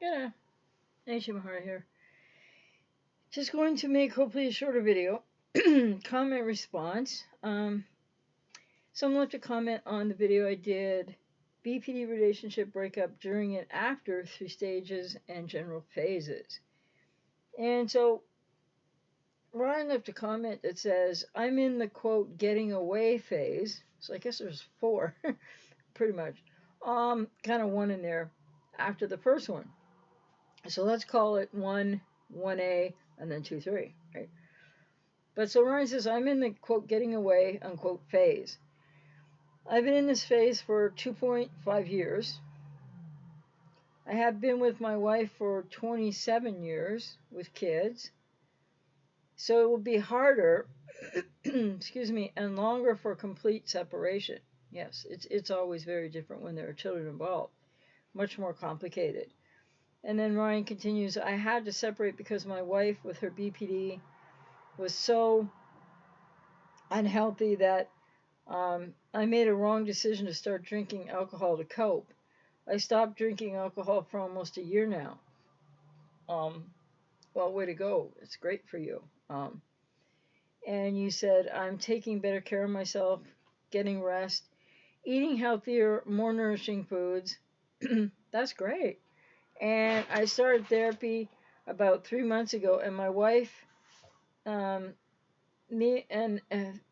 Yeah, Mahara here. Just going to make hopefully a shorter video. Comment response. Someone left a comment on the video I did. BPD relationship breakup during and after 3 stages and general phases. And so Ryan left a comment that says, I'm in the quote getting away phase. So I guess there's four, pretty much. Kind of one in there after the first one. So let's call it 1A, and then 2, 3, right? But so Ryan says, I'm in the quote getting away unquote phase. I've been in this phase for 2.5 years. I have been with my wife for 27 years with kids. So it will be harder, excuse me, and longer for complete separation. Yes, it's always very different when there are children involved. Much more complicated. And then Ryan continues, I had to separate because my wife with her BPD was so unhealthy that I made a wrong decision to start drinking alcohol to cope. I stopped drinking alcohol for almost a year now. Um, well, way to go. It's great for you. And you said, I'm taking better care of myself, getting rest, eating healthier, more nourishing foods. That's great. And I started therapy about 3 months ago, and my wife, um, me and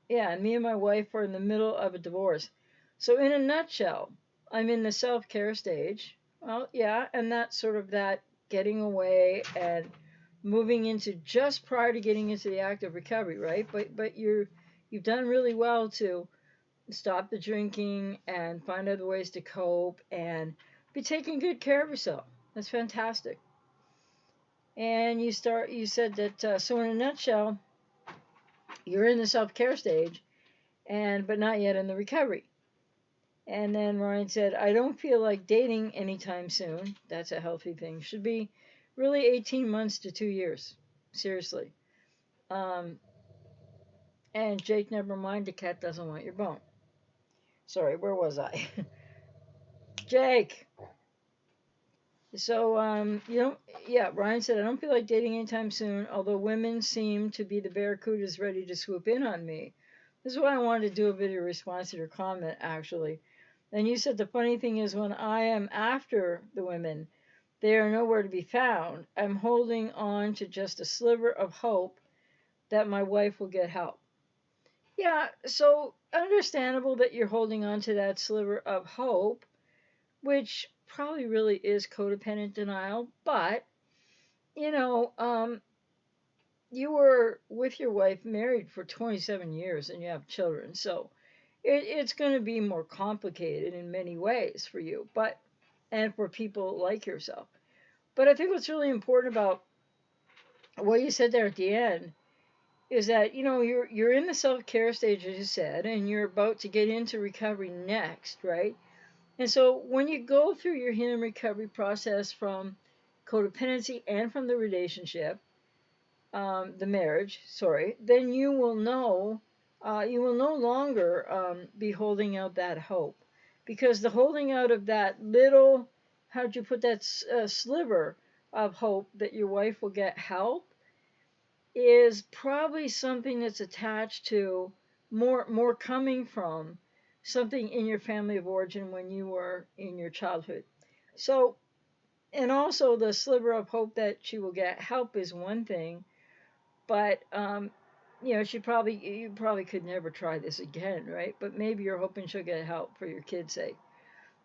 yeah, me and my wife are in the middle of a divorce. So in a nutshell, I'm in the self-care stage. Well, yeah, and that's sort of that getting away and moving into just prior to getting into the active recovery, right? But you've done really well to stop the drinking and find other ways to cope and be taking good care of yourself. That's fantastic. And you said that so in a nutshell, you're in the self-care stage and but not yet in the recovery. And then Ryan said, I don't feel like dating anytime soon. That's a healthy thing. Should be really 18 months to 2 years. Seriously. Um, and Jake, never mind, the cat doesn't want your bone. Sorry, where was I? Jake. So, yeah, Ryan said, I don't feel like dating anytime soon, although women seem to be the barracudas ready to swoop in on me. This is why I wanted to do a video response to your comment, actually. And you said the funny thing is when I am after the women, they are nowhere to be found. I'm holding on to just a sliver of hope that my wife will get help. Yeah, so understandable that you're holding on to that sliver of hope, which probably really is codependent denial, but you know, you were with your wife married for 27 years and you have children, so it's going to be more complicated in many ways for you, but and for people like yourself. But I think what's really important about what you said there at the end is that you're in the self-care stage, as you said, and you're about to get into recovery next, right? And so when you go through your healing recovery process from codependency and from the relationship, the marriage, sorry, then you will no longer be holding out that hope, because the holding out of that little, how'd you put that, sliver of hope that your wife will get help is probably something that's attached to more coming from something in your family of origin when you were in your childhood. So, and also the sliver of hope that she will get help is one thing, but you probably could never try this again, right? But maybe you're hoping she'll get help for your kids' sake.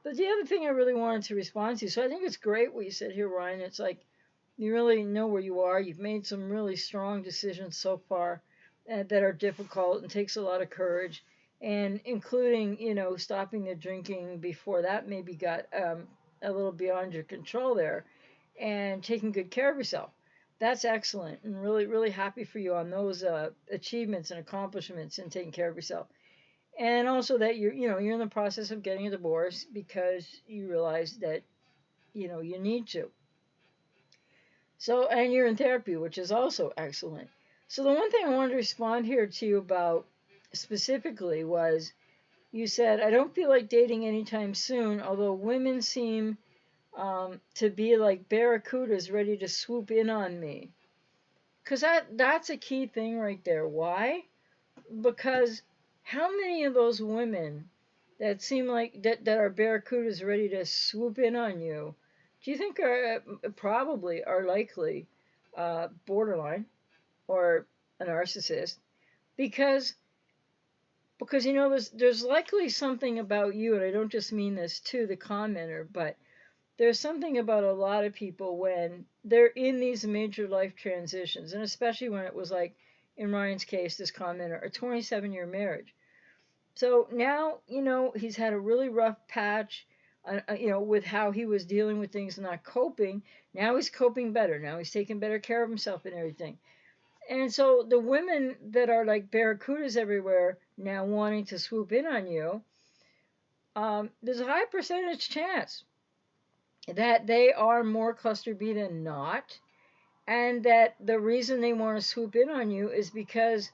But the other thing I really wanted to respond to, so I think it's great what you said here, Ryan. It's like you really know where you are. You've made some really strong decisions so far that are difficult and takes a lot of courage, and including stopping the drinking before that maybe got a little beyond your control there, and taking good care of yourself. That's excellent, and really really happy for you on those achievements and accomplishments and taking care of yourself. And also that you're in the process of getting a divorce because you realize that you need to. So, and you're in therapy, which is also excellent. So, the one thing I wanted to respond here to you about specifically was you said, I don't feel like dating anytime soon, although women seem to be like barracudas ready to swoop in on me. Because that's a key thing right there. Why? Because how many of those women that seem like that are barracudas ready to swoop in on you, do you think are probably are likely borderline or a narcissist? Because there's likely something about you, and I don't just mean this to the commenter, but there's something about a lot of people when they're in these major life transitions, and especially when it was like in Ryan's case, this commenter, a 27-year marriage. So now, he's had a really rough patch, with how he was dealing with things and not coping. Now he's coping better. Now he's taking better care of himself and everything. And so the women that are like barracudas everywhere now wanting to swoop in on you, there's a high percentage chance that they are more cluster B than not, and that the reason they want to swoop in on you is because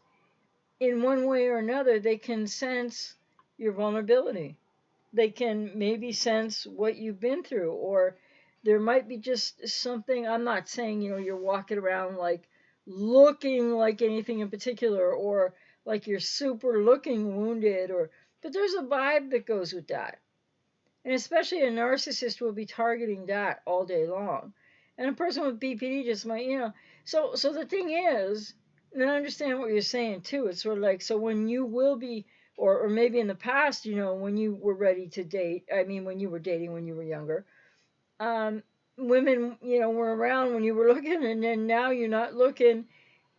in one way or another they can sense your vulnerability. They can maybe sense what you've been through, or there might be just something. I'm not saying you're walking around like looking like anything in particular, or like you're super looking wounded, or but there's a vibe that goes with that. And especially a narcissist will be targeting that all day long. And a person with BPD just might. So the thing is, and I understand what you're saying too. It's sort of like, so when you will be, or maybe in the past, when you were ready to date, I mean, when you were dating when you were younger, um, women, were around when you were looking, and then now you're not looking,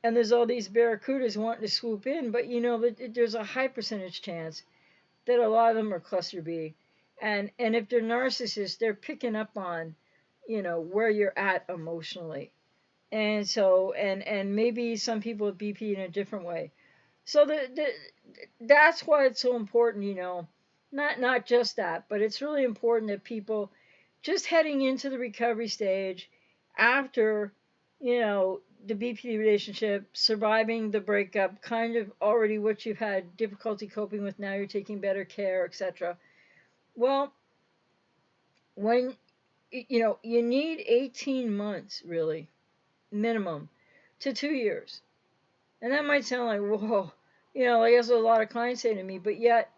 and there's all these barracudas wanting to swoop in, but there's a high percentage chance that a lot of them are cluster B. And if they're narcissists, they're picking up on, where you're at emotionally. And so and maybe some people with BP in a different way. So that's why it's so important, not just that, but it's really important that people just heading into the recovery stage after, the BPD relationship, surviving the breakup, kind of already what you've had difficulty coping with, now you're taking better care, etc. Well, when you need 18 months really minimum to 2 years, and that might sound like whoa, like that's what a lot of clients say to me, but yet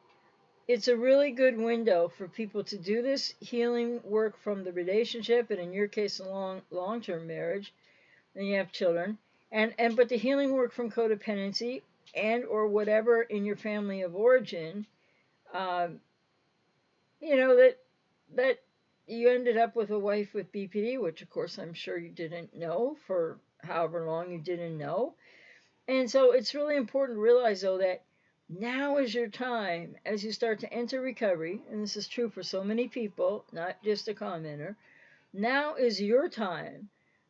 it's a really good window for people to do this healing work from the relationship, and in your case, a long-term marriage, and you have children, and but the healing work from codependency and or whatever in your family of origin, um, that you ended up with a wife with BPD, which of course I'm sure you didn't know for however long you didn't know. And so it's really important to realize though that now is your time as you start to enter recovery, and this is true for so many people, not just a commenter. Now is your time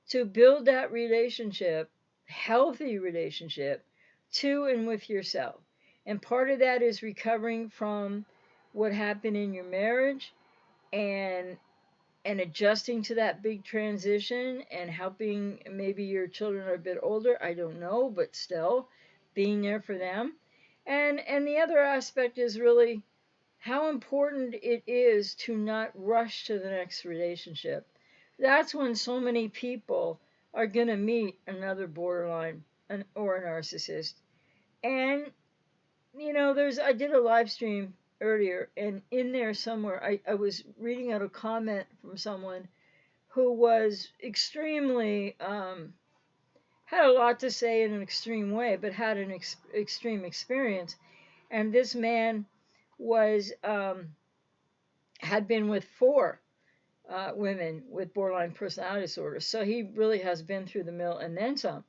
to build that relationship, healthy relationship, to and with yourself. And part of that is recovering from what happened in your marriage, and adjusting to that big transition, and helping, maybe your children are a bit older, I don't know, but still being there for them. And the other aspect is really how important it is to not rush to the next relationship. That's when so many people are going to meet another borderline or a narcissist. And I did a live stream earlier, and in there somewhere, I was reading out a comment from someone who was extremely, had a lot to say in an extreme way, but had an extreme experience. And this man was, had been with four women with borderline personality disorder. So he really has been through the mill and then some.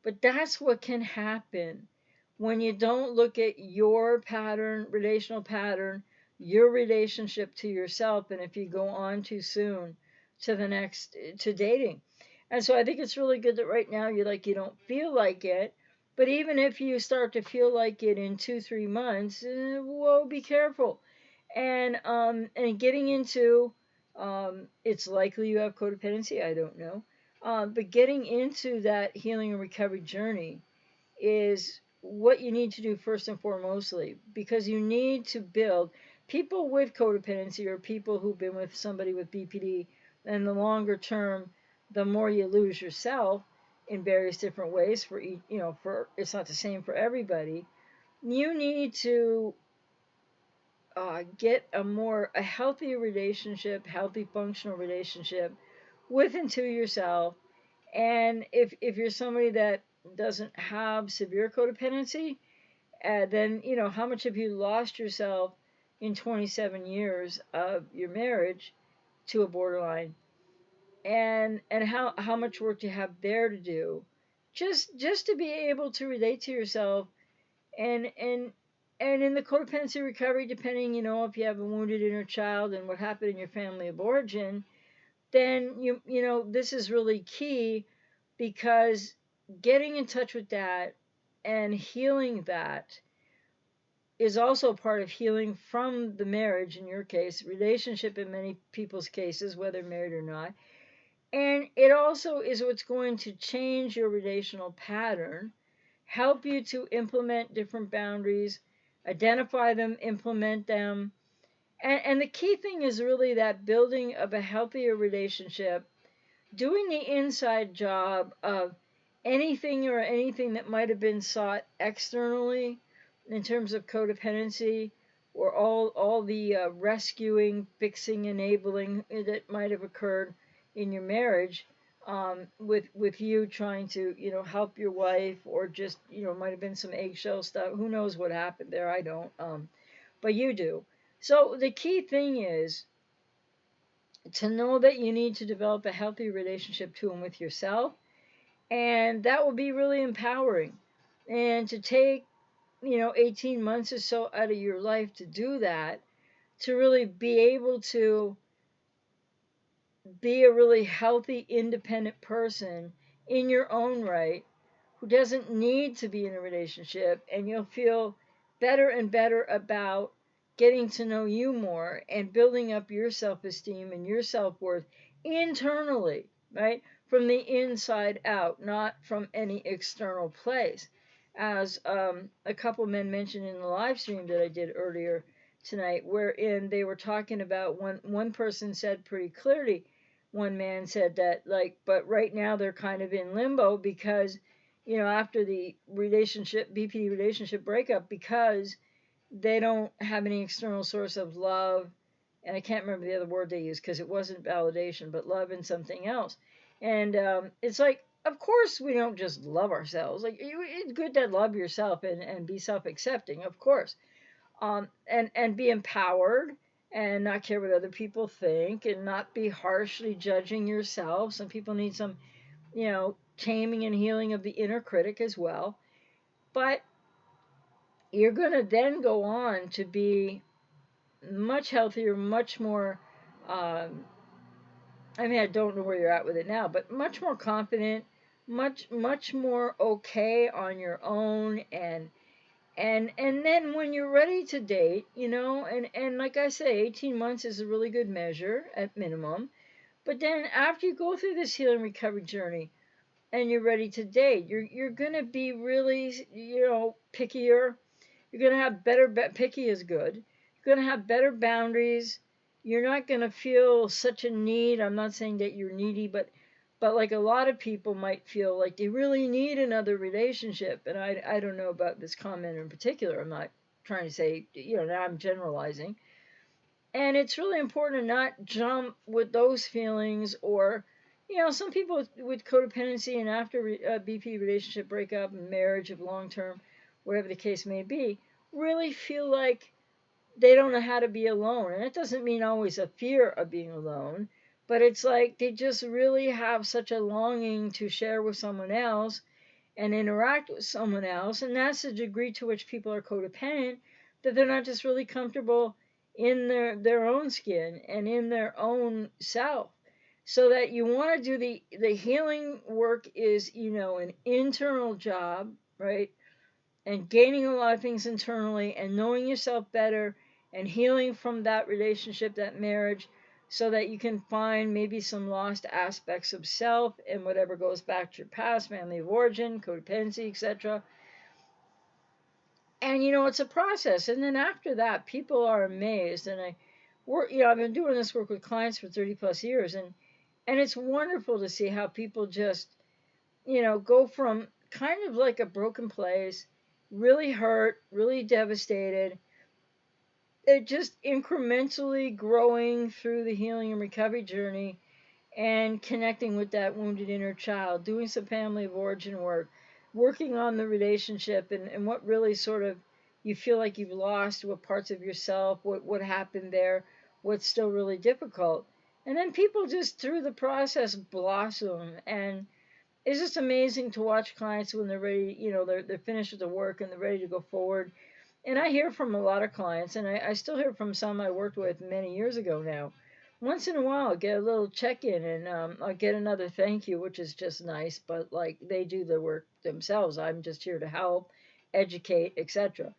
But that's what can happen when you don't look at your pattern, relational pattern, your relationship to yourself, and if you go on too soon to the next, to dating. And so I think it's really good that right now you don't feel like it. But even if you start to feel like it in 2-3 months, whoa, be careful. And getting into, it's likely you have codependency, I don't know. But getting into that healing and recovery journey is what you need to do first and foremostly, because you need to build people with codependency, or people who've been with somebody with BPD. and the longer term, the more you lose yourself in various different ways for each, for it's not the same for everybody. You need to get a healthy relationship, healthy functional relationship with and to yourself. And if you're somebody that doesn't have severe codependency, then how much have you lost yourself in 27 years of your marriage to a borderline, and how much work do you have there to do, just to be able to relate to yourself, and in the codependency recovery, depending, if you have a wounded inner child and what happened in your family of origin, then this is really key, because getting in touch with that and healing that is also part of healing from the marriage, in your case, relationship in many people's cases, whether married or not. And it also is what's going to change your relational pattern, help you to implement different boundaries, identify them, implement them. And the key thing is really that building of a healthier relationship, doing the inside job of anything that might have been sought externally in terms of codependency, or all the rescuing, fixing, enabling that might have occurred in your marriage, with you trying to help your wife, or just might have been some eggshell stuff. Who knows what happened there? I don't, but you do. So the key thing is to know that you need to develop a healthy relationship to and with yourself, and that will be really empowering. And to take 18 months or so out of your life to do that, to really be able to be a really healthy, independent person in your own right, who doesn't need to be in a relationship, and you'll feel better and better about getting to know you more and building up your self-esteem and your self-worth internally, right? From the inside out, not from any external place. As a couple men mentioned in the live stream that I did earlier tonight, wherein they were talking about, one person said pretty clearly, one man said that, like, but right now they're kind of in limbo, because after the BPD relationship breakup, because they don't have any external source of love, and I can't remember the other word they used because it wasn't validation, but love and something else. And it's like, of course we don't just love ourselves. Like, it's good to love yourself and be self-accepting, of course, and be empowered, and not care what other people think, and not be harshly judging yourself. Some people need some, taming and healing of the inner critic as well. But you're going to then go on to be much healthier, much more, um, I mean, I don't know where you're at with it now, but much more confident, much more okay on your own. And then when you're ready to date, and like I say, 18 months is a really good measure at minimum. But then after you go through this healing recovery journey and you're ready to date, you're gonna be really, pickier. You're gonna have picky is good. You're gonna have better boundaries. You're not gonna feel such a need. I'm not saying that you're needy, but like a lot of people might feel like they really need another relationship. And I don't know about this comment in particular. I'm not trying to say, now I'm generalizing. And it's really important to not jump with those feelings, or some people with codependency and after BP relationship breakup and marriage of long term, whatever the case may be, really feel like they don't know how to be alone. And it doesn't mean always a fear of being alone, but it's like they just really have such a longing to share with someone else and interact with someone else. And that's the degree to which people are codependent, that they're not just really comfortable in their own skin and in their own self. So that you want to do the healing work is, an internal job, right? And gaining a lot of things internally and knowing yourself better and healing from that relationship, that marriage, so that you can find maybe some lost aspects of self and whatever goes back to your past, family of origin, codependency, etc. And it's a process. And then after that, people are amazed. And I've been doing this work with clients for 30 plus years, And it's wonderful to see how people just, go from kind of like a broken place, really hurt, really devastated, it just incrementally growing through the healing and recovery journey and connecting with that wounded inner child, doing some family of origin work, working on the relationship and what really sort of you feel like you've lost, what parts of yourself, what happened there, what's still really difficult. And then people just through the process blossom, and it's just amazing to watch clients when they're ready, they're finished with the work and they're ready to go forward. And I hear from a lot of clients, and I still hear from some I worked with many years ago now. Once in a while, I'll get a little check in, and I'll get another thank you, which is just nice. But like they do the work themselves, I'm just here to help, educate, etc.,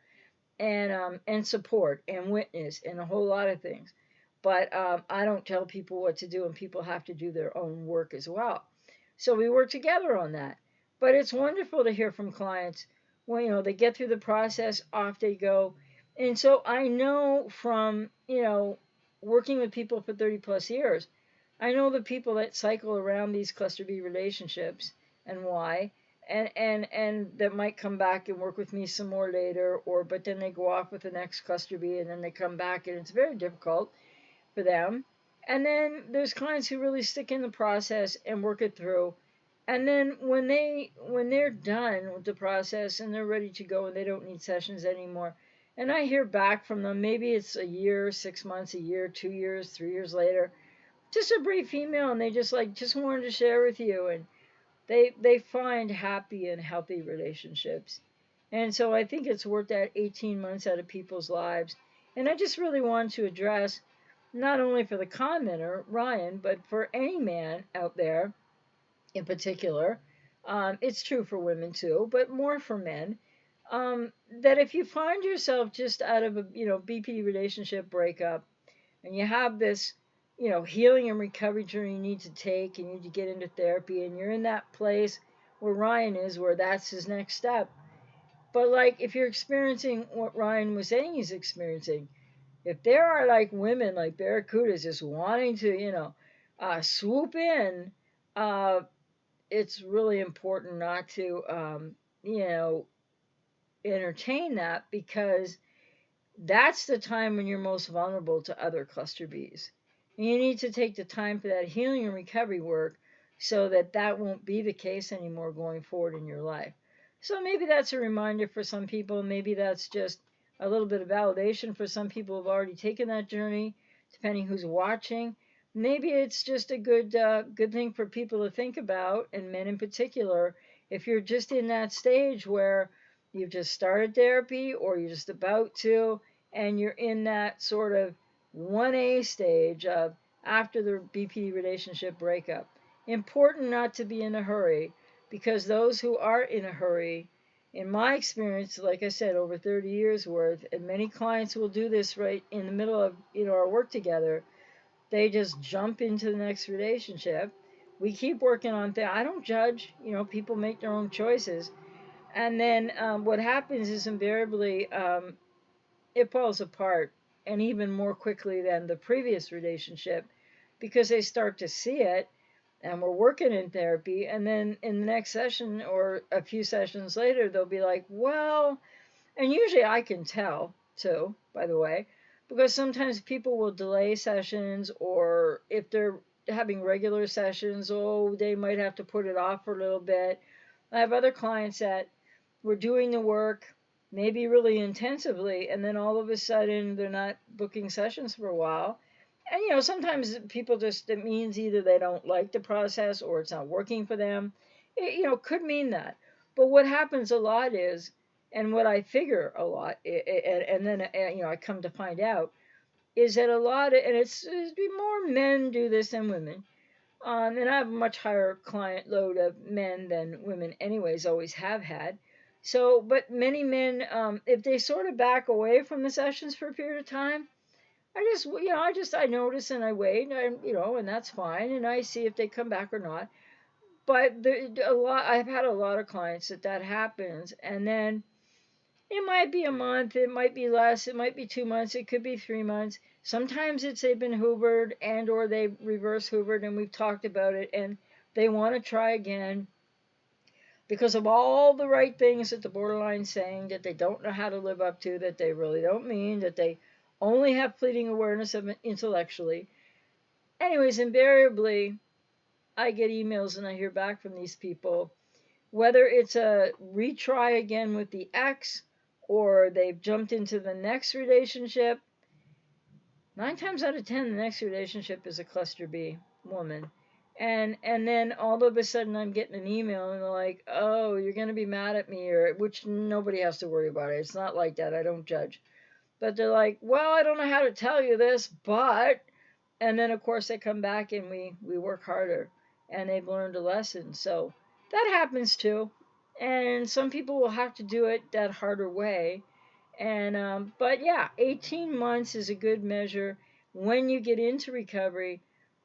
and support and witness and a whole lot of things. But I don't tell people what to do, and people have to do their own work as well. So we work together on that. But it's wonderful to hear from clients when they get through the process, off they go. And so I know from working with people for 30 plus years, I know the people that cycle around these cluster B relationships and why, and that might come back and work with me some more later, or but then they go off with the next cluster B and then they come back and it's very difficult for them. And then there's clients who really stick in the process and work it through. And then when they're done with the process and they're ready to go and they don't need sessions anymore, and I hear back from them, maybe it's a year, 6 months, a year, 2 years, 3 years later, just a brief email, and they just wanted to share with you, and they find happy and healthy relationships. And so I think it's worth that 18 months out of people's lives. And I just really want to address, not only for the commenter, Ryan, but for any man out there in particular. It's true for women too, but more for men. That if you find yourself just out of a BP relationship breakup, and you have this healing and recovery journey you need to take, and you need to get into therapy, and you're in that place where Ryan is, where that's his next step. But like if you're experiencing what Ryan was saying he's experiencing, if there are like women like barracudas just wanting to swoop in, uh, it's really important not to you know entertain that, because that's the time when you're most vulnerable to other cluster Bs. And you need to take the time for that healing and recovery work so that that won't be the case anymore going forward in your life. So maybe that's a reminder for some people. Maybe that's just a little bit of validation for some people who've already taken that journey, depending who's watching. Maybe it's just a good thing for people to think about, and men in particular, if you're just in that stage where you've just started therapy or you're just about to, and you're in that sort of 1A stage of after the BP relationship breakup. Important not to be in a hurry, because those who are in a hurry, in my experience, like I said, over 30 years worth, and many clients will do this right in the middle of our work together. They just jump into the next relationship. We keep working on things. I don't judge. People make their own choices. And then what happens is invariably it falls apart, and even more quickly than the previous relationship, because they start to see it, and we're working in therapy, and then in the next session or a few sessions later they'll be like, well, and usually I can tell too, by the way, because sometimes people will delay sessions, or if they're having regular sessions, oh, they might have to put it off for a little bit. I have other clients that were doing the work maybe really intensively, and then all of a sudden they're not booking sessions for a while. And sometimes people just, it means either they don't like the process or it's not working for them. It could mean that. But what happens a lot is, and what I figure a lot, and then I come to find out, is that a lot of, and it's more men do this than women. And I have a much higher client load of men than women, anyways, always have had. So, but many men, if they sort of back away from the sessions for a period of time, I notice and I wait, and and that's fine, and I see if they come back or not. But I've had a lot of clients that happens, and then it might be a month, it might be less, it might be 2 months, it could be 3 months. Sometimes it's they've been hoovered and or they reverse hoovered, and we've talked about it, and they want to try again because of all the right things that the borderline's saying that they don't know how to live up to, that they really don't mean, that they only have fleeting awareness of it intellectually. Anyways, invariably, I get emails and I hear back from these people, whether it's a retry again with the ex or they've jumped into the next relationship. 9 times out of 10, the next relationship is a cluster B woman. And then all of a sudden I'm getting an email and they're like, "Oh, you're gonna be mad at me," or which nobody has to worry about it. It's not like that. I don't judge. But they're like, "Well, I don't know how to tell you this, but," and then of course they come back and we work harder, and they've learned a lesson. So that happens too, and some people will have to do it that harder way. And but yeah, 18 months is a good measure when you get into recovery,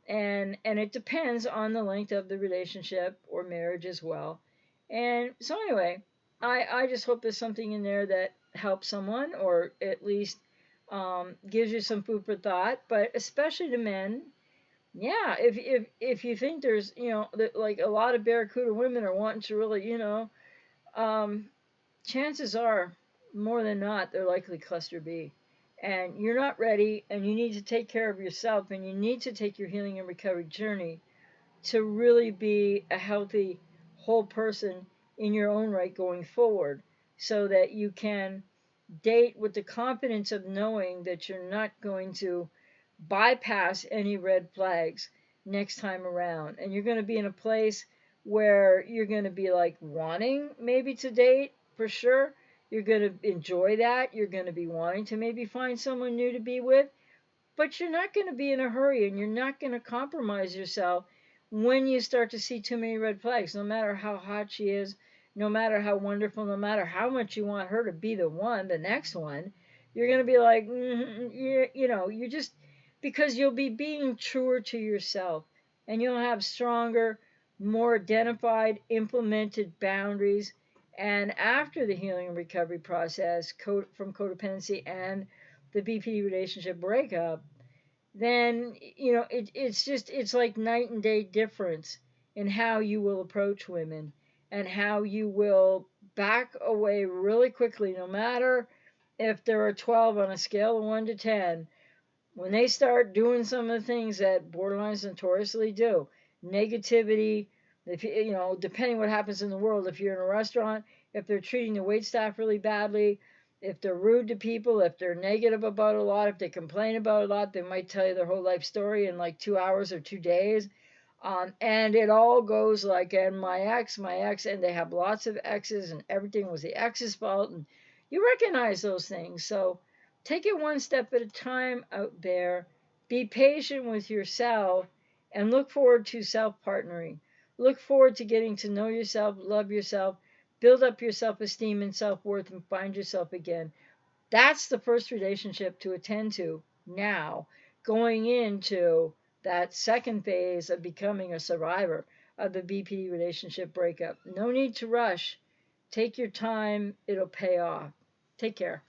and it depends on the length of the relationship or marriage as well. And so anyway, I just hope there's something in there that helps someone, or at least gives you some food for thought. But especially to men, yeah, if you think there's like a lot of barracuda women are wanting to really um, chances are, more than not, they're likely cluster B. And you're not ready, and you need to take care of yourself, and you need to take your healing and recovery journey to really be a healthy, whole person in your own right going forward, so that you can date with the confidence of knowing that you're not going to bypass any red flags next time around. And you're going to be in a place where you're going to be like wanting maybe to date for sure. You're going to enjoy that. You're going to be wanting to maybe find someone new to be with, but you're not going to be in a hurry, and you're not going to compromise yourself when you start to see too many red flags, no matter how hot she is, no matter how wonderful, no matter how much you want her to be the one, the next one. You're going to be like, you just, because you'll be being truer to yourself, and you'll have stronger, more identified, implemented boundaries. And after the healing and recovery process from codependency and the BP relationship breakup, then it's like night and day difference in how you will approach women, and how you will back away really quickly, no matter if there are 12 on a scale of 1 to 10. When they start doing some of the things that borderlines notoriously do, negativity, if depending what happens in the world, if you're in a restaurant, if they're treating the wait staff really badly, if they're rude to people, if they're negative about a lot, if they complain about a lot, they might tell you their whole life story in like 2 hours or 2 days. And it all goes like, and my ex, and they have lots of exes, and everything was the ex's fault. And you recognize those things. So take it one step at a time out there. Be patient with yourself, and look forward to self partnering. Look forward to getting to know yourself, love yourself, build up your self esteem and self worth, and find yourself again. That's the first relationship to attend to now, going into that second phase of becoming a survivor of the BP relationship breakup. No need to rush. Take your time, it'll pay off. Take care.